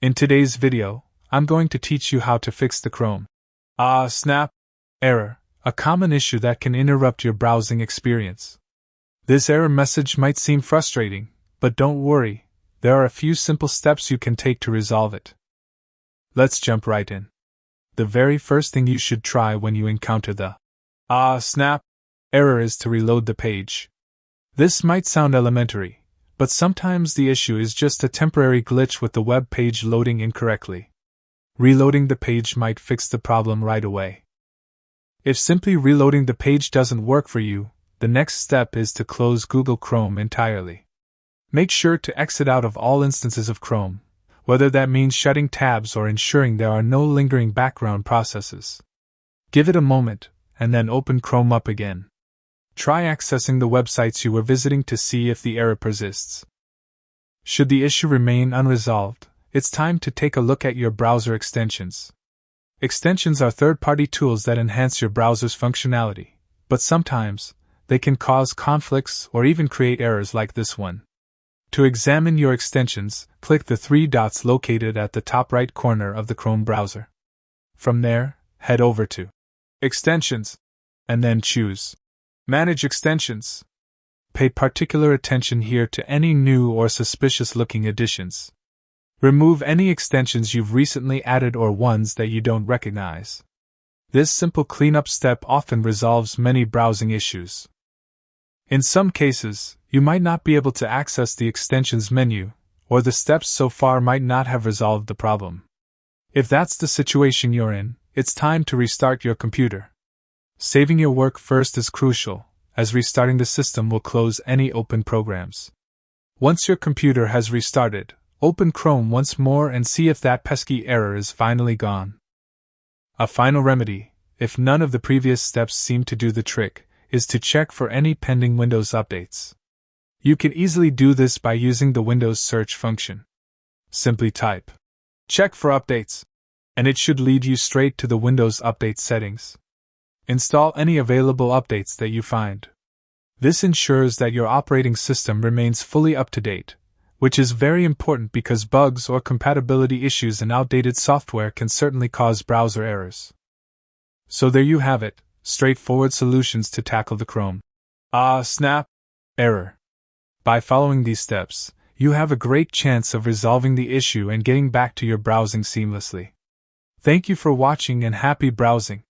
In today's video, I'm going to teach you how to fix the Chrome snap error, a common issue that can interrupt your browsing experience. This error message might seem frustrating, but don't worry, there are a few simple steps you can take to resolve it. Let's jump right in. The very first thing you should try when you encounter the snap error is to reload the page. This might sound elementary, but sometimes the issue is just a temporary glitch with the web page loading incorrectly. Reloading the page might fix the problem right away. If simply reloading the page doesn't work for you, the next step is to close Google Chrome entirely. Make sure to exit out of all instances of Chrome, whether that means shutting tabs or ensuring there are no lingering background processes. Give it a moment, and then open Chrome up again. Try accessing the websites you were visiting to see if the error persists. Should the issue remain unresolved, it's time to take a look at your browser extensions. Extensions are third-party tools that enhance your browser's functionality, but sometimes they can cause conflicts or even create errors like this one. To examine your extensions, click the three dots located at the top right corner of the Chrome browser. From there, head over to Extensions, and then choose Manage Extensions. Pay particular attention here to any new or suspicious-looking additions. Remove any extensions you've recently added or ones that you don't recognize. This simple cleanup step often resolves many browsing issues. In some cases, you might not be able to access the extensions menu, or the steps so far might not have resolved the problem. If that's the situation you're in, it's time to restart your computer. Saving your work first is crucial, as restarting the system will close any open programs. Once your computer has restarted, open Chrome once more and see if that pesky error is finally gone. A final remedy, if none of the previous steps seem to do the trick, is to check for any pending Windows updates. You can easily do this by using the Windows search function. Simply type "check for updates," and it should lead you straight to the Windows Update settings. Install any available updates that you find. This ensures that your operating system remains fully up to date, which is very important because bugs or compatibility issues in outdated software can certainly cause browser errors. So there you have it, straightforward solutions to tackle the Chrome snap error. By following these steps, you have a great chance of resolving the issue and getting back to your browsing seamlessly. Thank you for watching and happy browsing.